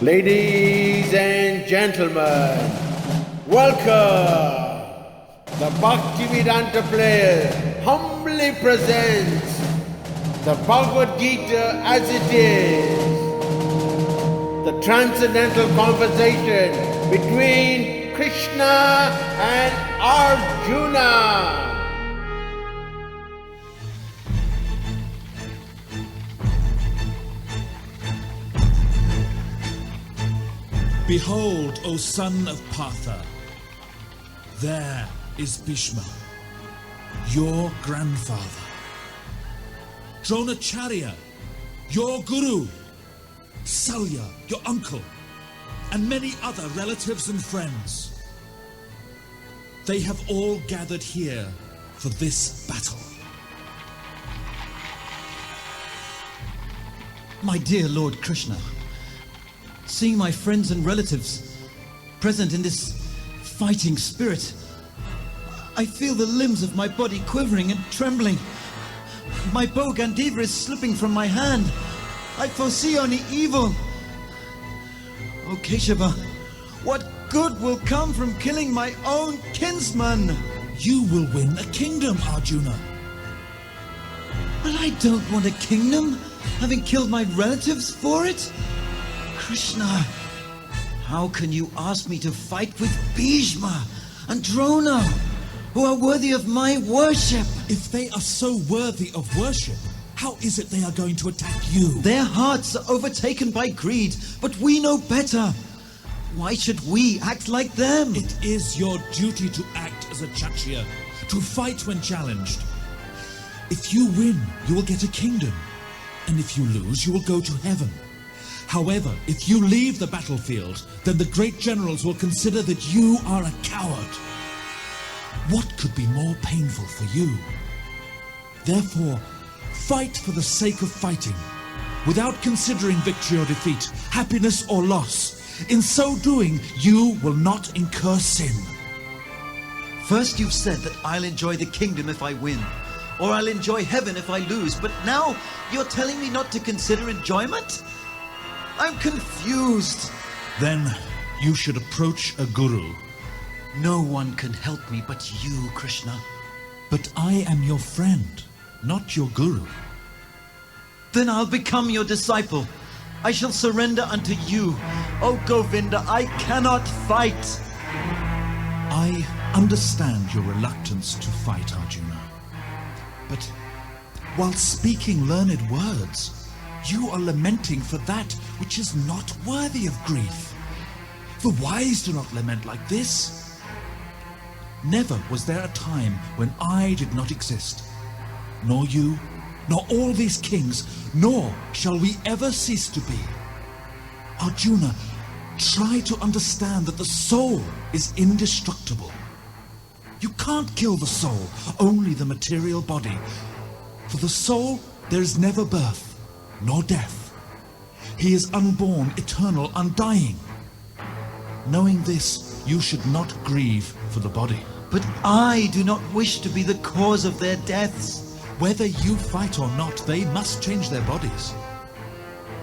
Ladies and gentlemen, welcome! The Bhaktivedanta Players humbly presents the Bhagavad-gita as it is, the transcendental conversation between Krishna and Arjuna. Behold, O son of Partha, there is Bhishma, your grandfather. Dronacharya, your guru. Salya, your uncle, and many other relatives and friends. They have all gathered here for this battle. My dear Lord Krishna, seeing my friends and relatives present in this fighting spirit, I feel the limbs of my body quivering and trembling. My bow Gandiva is slipping from my hand. I foresee only evil. O Keshava, what good will come from killing my own kinsman? You will win a kingdom, Arjuna. But I don't want a kingdom, having killed my relatives for it. Krishna, how can you ask me to fight with Bhishma and Drona, who are worthy of my worship? If they are so worthy of worship, how is it they are going to attack you? Their hearts are overtaken by greed, but we know better. Why should we act like them? It is your duty to act as a Kshatriya, to fight when challenged. If you win, you will get a kingdom, and if you lose, you will go to heaven. However, if you leave the battlefield, then the great generals will consider that you are a coward. What could be more painful for you? Therefore, fight for the sake of fighting, without considering victory or defeat, happiness or loss. In so doing, you will not incur sin. First you've said that I'll enjoy the kingdom if I win, or I'll enjoy heaven if I lose, but now you're telling me not to consider enjoyment? I'm confused. Then you should approach a guru. No one can help me but you, Krishna. But I am your friend, not your guru. Then I'll become your disciple. I shall surrender unto you. Oh Govinda, I cannot fight. I understand your reluctance to fight, Arjuna. But while speaking learned words, you are lamenting for that which is not worthy of grief. The wise do not lament like this. Never was there a time when I did not exist. Nor you, nor all these kings, nor shall we ever cease to be. Arjuna, try to understand that the soul is indestructible. You can't kill the soul, only the material body. For the soul, there is never birth, nor death. He is unborn, eternal, undying. Knowing this, you should not grieve for the body. But I do not wish to be the cause of their deaths. Whether you fight or not, they must change their bodies.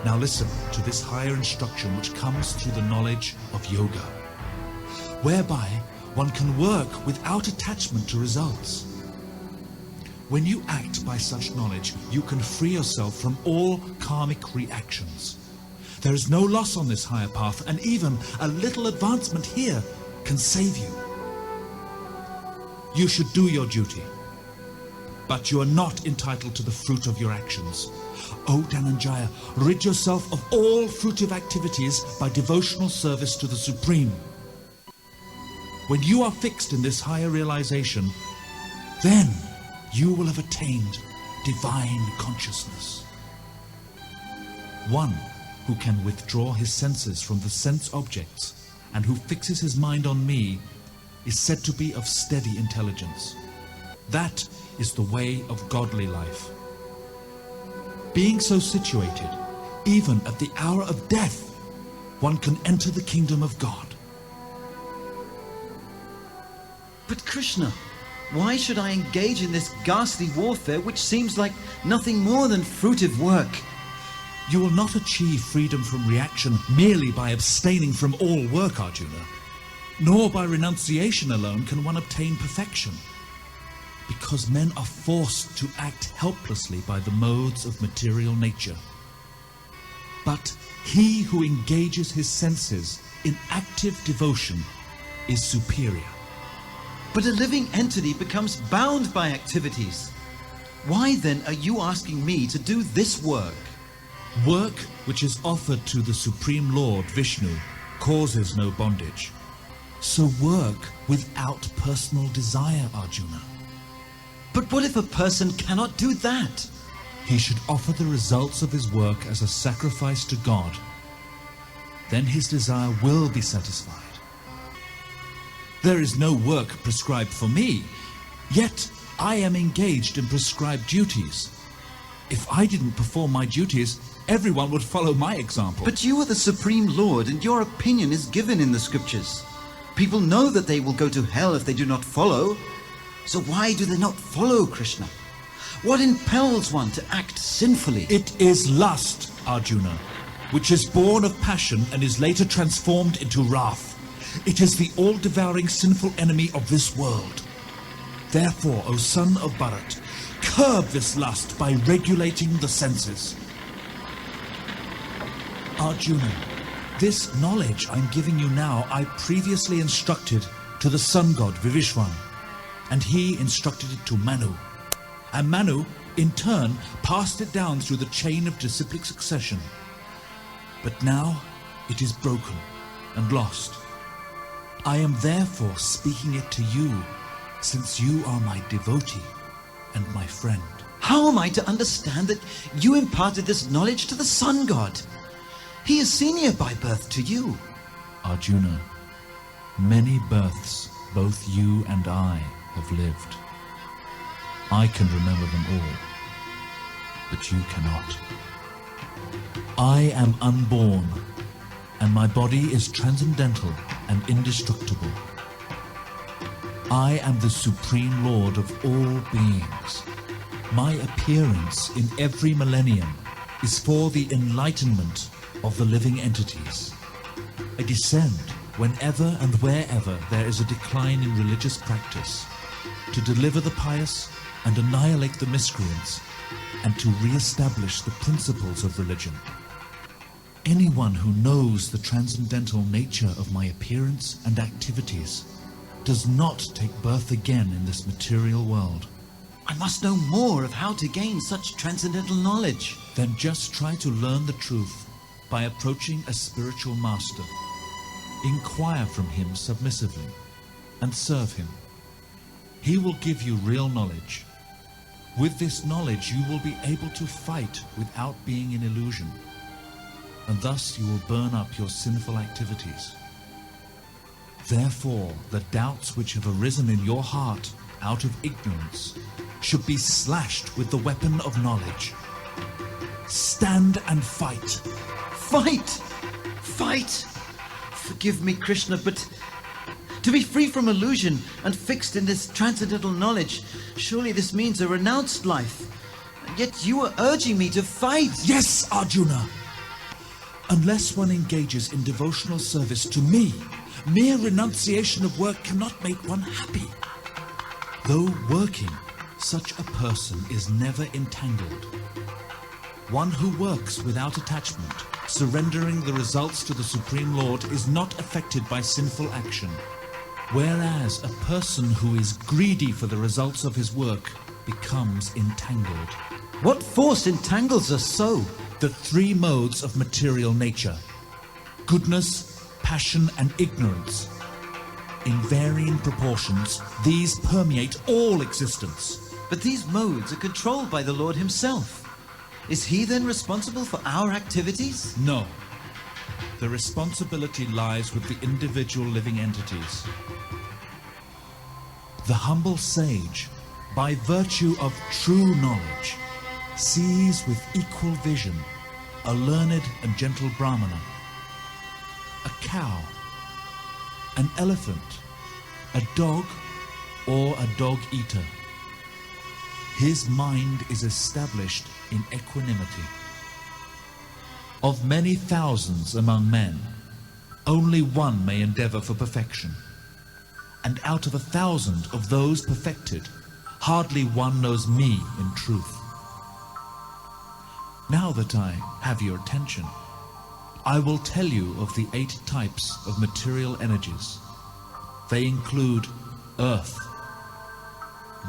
Now listen to this higher instruction which comes through the knowledge of yoga, whereby one can work without attachment to results. When you act by such knowledge, you can free yourself from all karmic reactions. There is no loss on this higher path, and even a little advancement here can save you. You should do your duty, but you are not entitled to the fruit of your actions. O Dhananjaya, rid yourself of all fruitive activities by devotional service to the Supreme. When you are fixed in this higher realization, then you will have attained divine consciousness. One who can withdraw his senses from the sense objects and who fixes his mind on me is said to be of steady intelligence. That is the way of godly life. Being so situated, even at the hour of death, one can enter the kingdom of God. But Krishna, why should I engage in this ghastly warfare which seems like nothing more than fruitive work? You will not achieve freedom from reaction merely by abstaining from all work, Arjuna. Nor by renunciation alone can one obtain perfection. Because men are forced to act helplessly by the modes of material nature. But he who engages his senses in active devotion is superior. But a living entity becomes bound by activities. Why then are you asking me to do this work? Work which is offered to the Supreme Lord Vishnu causes no bondage. So work without personal desire, Arjuna. But what if a person cannot do that? He should offer the results of his work as a sacrifice to God. Then his desire will be satisfied. There is no work prescribed for me, yet I am engaged in prescribed duties. If I didn't perform my duties, everyone would follow my example. But you are the Supreme Lord, and your opinion is given in the scriptures. People know that they will go to hell if they do not follow. So why do they not follow Krishna? What impels one to act sinfully? It is lust, Arjuna, which is born of passion and is later transformed into wrath. It is the all-devouring sinful enemy of this world. Therefore, O son of Bharat, curb this lust by regulating the senses. Arjuna, this knowledge I'm giving you now, I previously instructed to the sun god Vivishwan, and he instructed it to Manu. And Manu, in turn, passed it down through the chain of disciplic succession. But now it is broken and lost. I am therefore speaking it to you, since you are my devotee and my friend. How am I to understand that you imparted this knowledge to the sun god? He is senior by birth to you. Arjuna, many births both you and I have lived. I can remember them all, but you cannot. I am unborn, and my body is transcendental and indestructible. I am the Supreme Lord of all beings. My appearance in every millennium is for the enlightenment of the living entities. I descend whenever and wherever there is a decline in religious practice, to deliver the pious and annihilate the miscreants, and to re-establish the principles of religion. Anyone who knows the transcendental nature of my appearance and activities does not take birth again in this material world. I must know more of how to gain such transcendental knowledge. Then just try to learn the truth by approaching a spiritual master. Inquire from him submissively and serve him. He will give you real knowledge. With this knowledge you will be able to fight without being in illusion, and thus you will burn up your sinful activities. Therefore, the doubts which have arisen in your heart out of ignorance should be slashed with the weapon of knowledge. Stand and fight. Fight! Fight! Forgive me, Krishna, but to be free from illusion and fixed in this transcendental knowledge, surely this means a renounced life. Yet you are urging me to fight. Yes, Arjuna! Unless one engages in devotional service to me, mere renunciation of work cannot make one happy. Though working, such a person is never entangled. One who works without attachment, surrendering the results to the Supreme Lord, is not affected by sinful action. Whereas a person who is greedy for the results of his work becomes entangled. What force entangles us so? The three modes of material nature: goodness, passion, and ignorance. In varying proportions, these permeate all existence. But these modes are controlled by the Lord himself. Is he then responsible for our activities? No. The responsibility lies with the individual living entities. The humble sage, by virtue of true knowledge, sees with equal vision a learned and gentle Brahmana, a cow, an elephant, a dog, or a dog-eater. His mind is established in equanimity. Of many thousands among men, only one may endeavor for perfection. And out of 1,000 of those perfected, hardly one knows me in truth. Now that I have your attention, I will tell you of the 8 types of material energies. They include earth,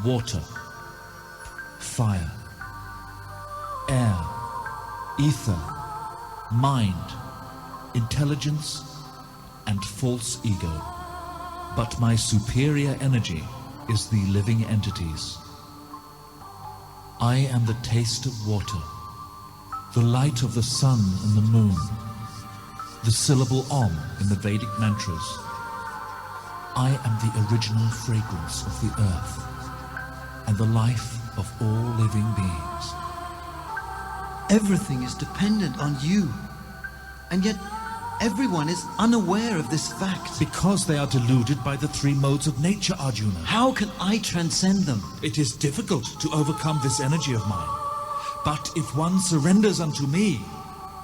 water, fire, air, ether, mind, intelligence, and false ego. But my superior energy is the living entities. I am the taste of water, the light of the sun and the moon, the syllable Om in the Vedic mantras. I am the original fragrance of the earth and the life of all living beings. Everything is dependent on you, and yet everyone is unaware of this fact. Because they are deluded by the 3 modes of nature, Arjuna. How can I transcend them? It is difficult to overcome this energy of mine. But if one surrenders unto me,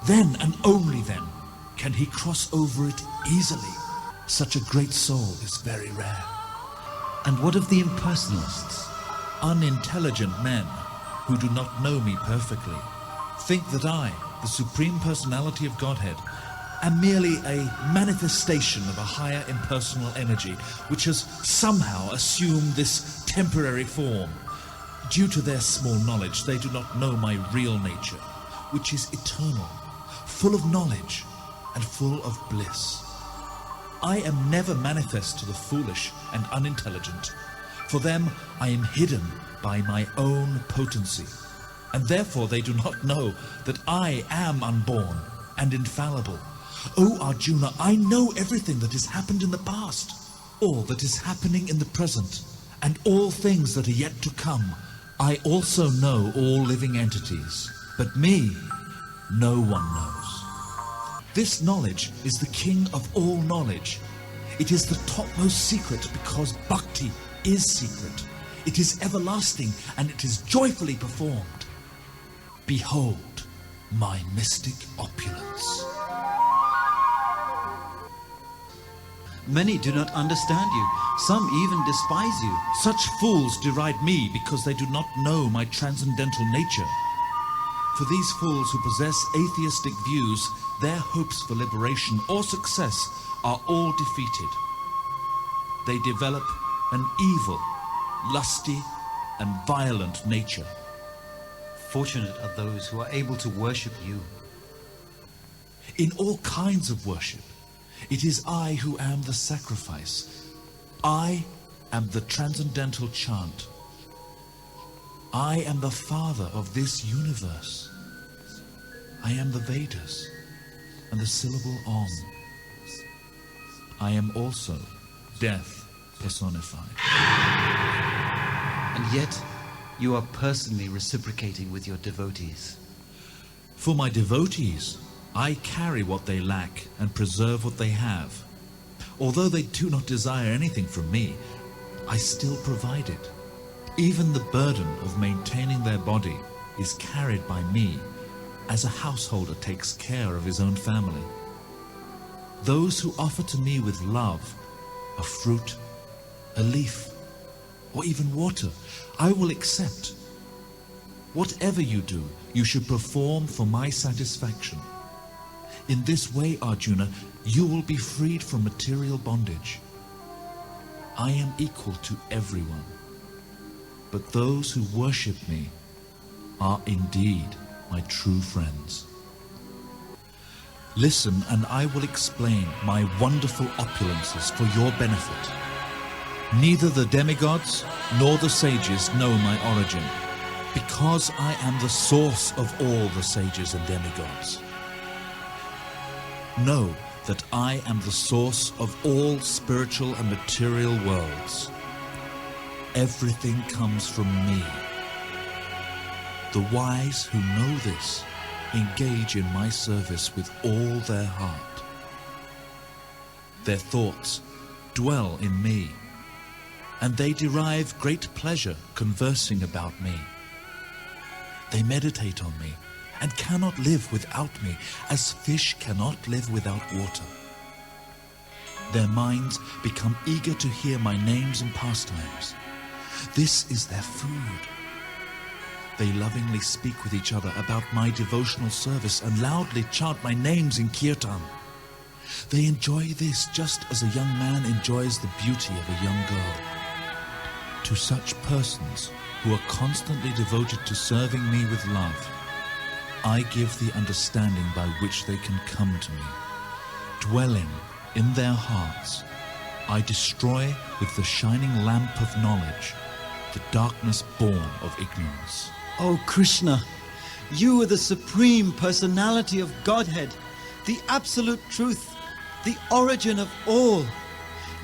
then and only then can he cross over it easily. Such a great soul is very rare. And what of the impersonalists? Unintelligent men who do not know me perfectly think that I, the Supreme Personality of Godhead, am merely a manifestation of a higher impersonal energy which has somehow assumed this temporary form. Due to their small knowledge, they do not know my real nature, which is eternal, full of knowledge and full of bliss. I am never manifest to the foolish and unintelligent. For them, I am hidden by my own potency, and therefore they do not know that I am unborn and infallible. O Arjuna, I know everything that has happened in the past, all that is happening in the present, and all things that are yet to come. I also know all living entities, but me, no one knows. This knowledge is the king of all knowledge. It is the topmost secret because bhakti is secret. It is everlasting and it is joyfully performed. Behold my mystic opulence. Many do not understand you. Some even despise you. Such fools deride me because they do not know my transcendental nature. For these fools who possess atheistic views, their hopes for liberation or success are all defeated. They develop an evil, lusty, and violent nature. Fortunate are those who are able to worship you. In all kinds of worship, it is I who am the sacrifice. I am the transcendental chant. I am the father of this universe. I am the Vedas and the syllable Om. I am also death personified. And yet, you are personally reciprocating with your devotees. For my devotees, I carry what they lack and preserve what they have. Although they do not desire anything from me, I still provide it. Even the burden of maintaining their body is carried by me, as a householder takes care of his own family. Those who offer to me with love a fruit, a leaf, or even water, I will accept. Whatever you do, you should perform for my satisfaction. In this way, Arjuna, you will be freed from material bondage. I am equal to everyone, but those who worship me are indeed my true friends. Listen, and I will explain my wonderful opulences for your benefit. Neither the demigods nor the sages know my origin, because I am the source of all the sages and demigods. Know that I am the source of all spiritual and material worlds. Everything comes from me. The wise who know this engage in my service with all their heart. Their thoughts dwell in me, and they derive great pleasure conversing about me. They meditate on me and cannot live without me, as fish cannot live without water. Their minds become eager to hear my names and pastimes. This is their food. They lovingly speak with each other about my devotional service and loudly chant my names in kirtan. They enjoy this just as a young man enjoys the beauty of a young girl. To such persons who are constantly devoted to serving me with love, I give the understanding by which they can come to me. Dwelling in their hearts, I destroy with the shining lamp of knowledge the darkness born of ignorance. Oh Krishna, you are the supreme personality of Godhead, the absolute truth, the origin of all.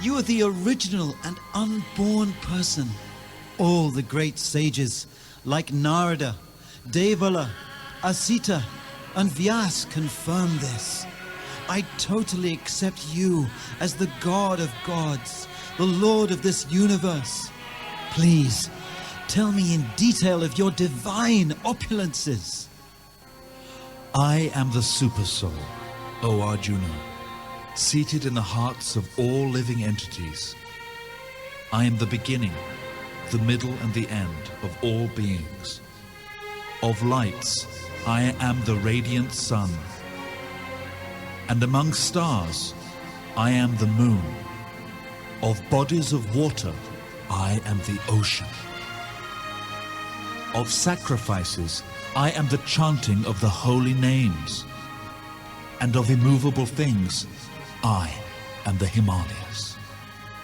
You are the original and unborn person. All the great sages like Narada, Devala, Asita, and Vyas confirm this. I totally accept you as the God of gods, the Lord of this universe. Please, tell me in detail of your divine opulences. I am the Supersoul, O Arjuna, seated in the hearts of all living entities. I am the beginning, the middle and the end of all beings. Of lights, I am the radiant sun. And among stars, I am the moon. Of bodies of water, I am the ocean. Of sacrifices, I am the chanting of the holy names. And of immovable things, I am the Himalayas.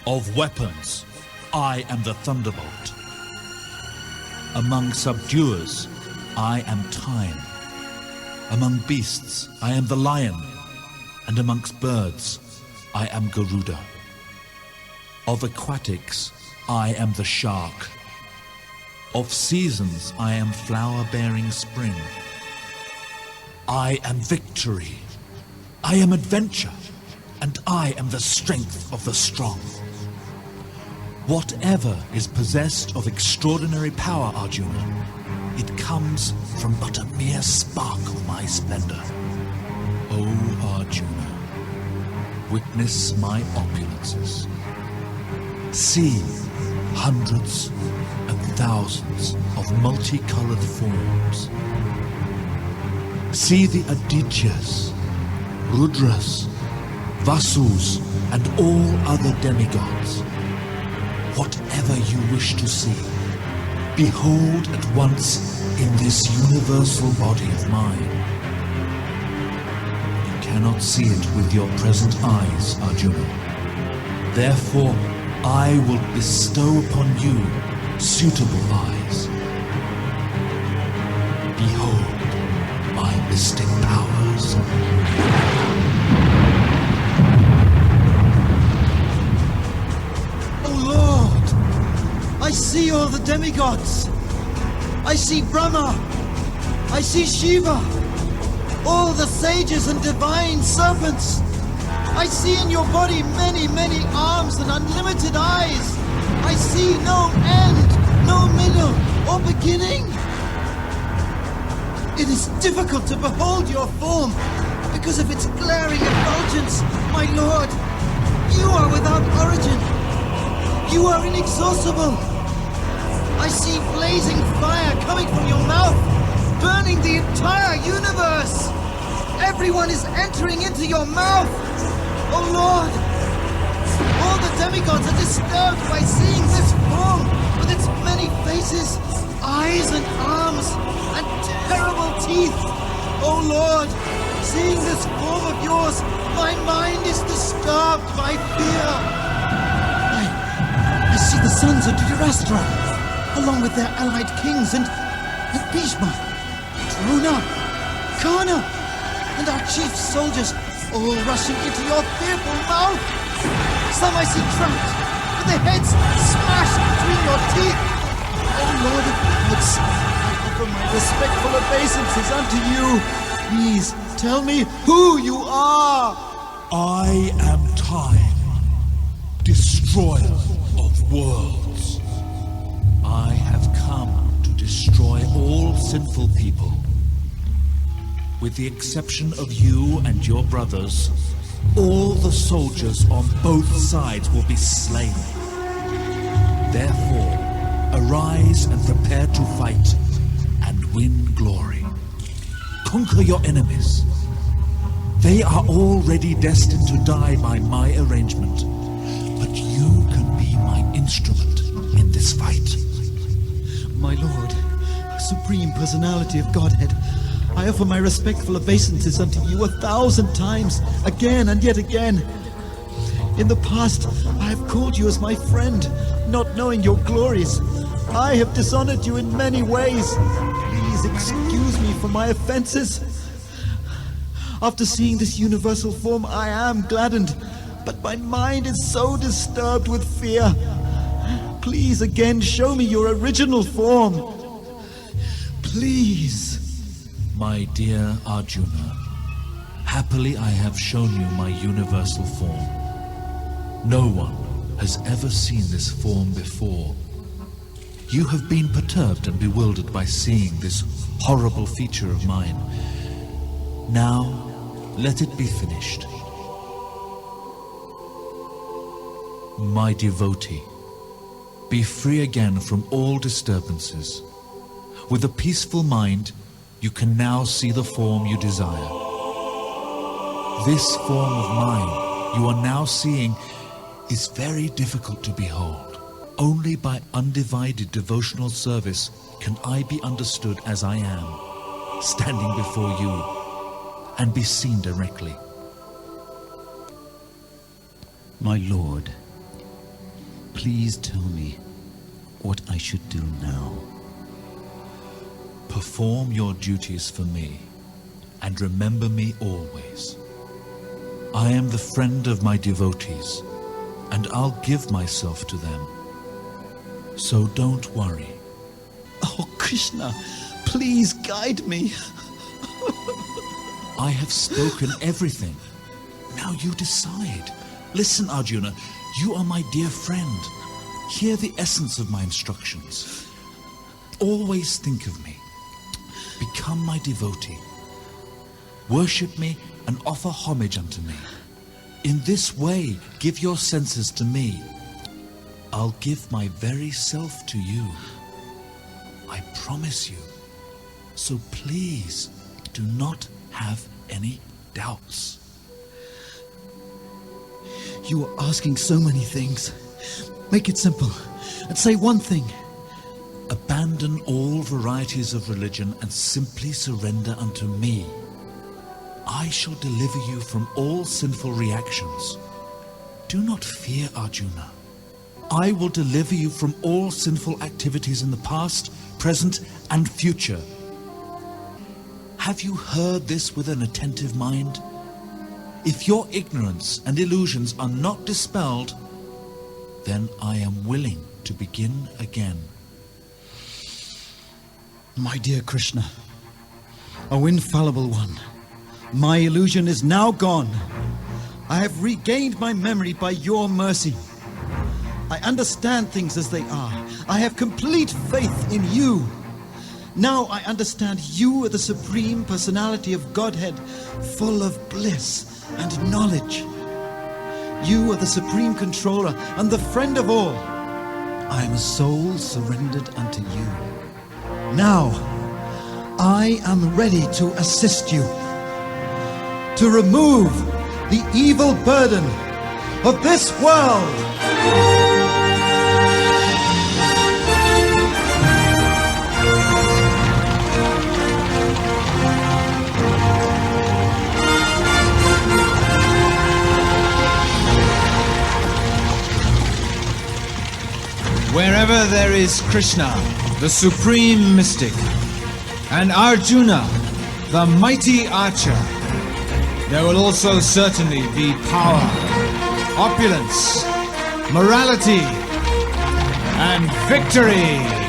Of weapons, I am the thunderbolt. Among subduers, I am time. Among beasts, I am the lion. And amongst birds, I am Garuda. Of aquatics, I am the shark. Of seasons, I am flower-bearing spring. I am victory. I am adventure. And I am the strength of the strong. Whatever is possessed of extraordinary power, Arjuna, it comes from but a mere spark of my splendor. O Arjuna, witness my opulences. See hundreds and thousands of multicolored forms. See the Adityas, Rudras, Vasus, and all other demigods. Whatever you wish to see, behold at once in this universal body of mine. You cannot see it with your present eyes, Arjuna. Therefore, I will bestow upon you suitable eyes. Behold my mystic powers. I see all the demigods. I see Brahma. I see Shiva. All the sages and divine serpents. I see in your body many, many arms and unlimited eyes. I see no end, no middle or beginning. It is difficult to behold your form because of its glaring effulgence, my lord. You are without origin. You are inexhaustible. I see blazing fire coming from your mouth, burning the entire universe. Everyone is entering into your mouth. Oh Lord, all the demigods are disturbed by seeing this form with its many faces, eyes and arms, and terrible teeth. Oh Lord, seeing this form of yours, my mind is disturbed by fear. I see the sons of Dhritarashtra, along with their allied kings and Bhishma, Drona, Karna, and our chief soldiers, all rushing into your fearful mouth. Some I see trapped, with their heads smashed between your teeth. Oh Lord of gods, I offer my respectful obeisances unto you. Please tell me who you are. I am time, destroyer of worlds. I have come to destroy all sinful people. with the exception of you and your brothers, all the soldiers on both sides will be slain. Therefore, arise and prepare to fight and win glory. Conquer your enemies. They are already destined to die by my arrangement, but you can be my instrument in this fight. My Lord, Supreme Personality of Godhead, I offer my respectful obeisances unto you 1,000 times, again and yet again. In the past, I have called you as my friend, not knowing your glories. I have dishonored you in many ways. Please excuse me for my offenses. After seeing this universal form, I am gladdened, but my mind is so disturbed with fear. Please again show me your original form. Please. My dear Arjuna, happily I have shown you my universal form. No one has ever seen this form before. You have been perturbed and bewildered by seeing this horrible feature of mine. Now, let it be finished. My devotee, be free again from all disturbances. With a peaceful mind, you can now see the form you desire. This form of mine you are now seeing is very difficult to behold. Only by undivided devotional service can I be understood as I am, standing before you, and be seen directly. My Lord, please tell me what I should do now. Perform your duties for me, and remember me always. I am the friend of my devotees, and I'll give myself to them. So don't worry. Oh, Krishna, please guide me. I have spoken everything. Now you decide. Listen, Arjuna, you are my dear friend. Hear the essence of my instructions. Always think of me. Become my devotee. Worship me and offer homage unto me. In this way, give your senses to me. I'll give my very self to you. I promise you. So please, do not have any doubts. You are asking so many things. Make it simple and say one thing. Abandon all varieties of religion and simply surrender unto me. I shall deliver you from all sinful reactions. Do not fear, Arjuna. I will deliver you from all sinful activities in the past, present, and future. Have you heard this with an attentive mind? If your ignorance and illusions are not dispelled, then I am willing to begin again. My dear Krishna, O infallible one, my illusion is now gone. I have regained my memory by your mercy. I understand things as they are. I have complete faith in you. Now I understand you are the Supreme Personality of Godhead, full of bliss and knowledge. You are the Supreme Controller and the friend of all. I am a soul surrendered unto you. Now, I am ready to assist you, to remove the evil burden of this world. Wherever there is Krishna, the supreme mystic, and Arjuna, the mighty archer, there will also certainly be power, opulence, morality, and victory.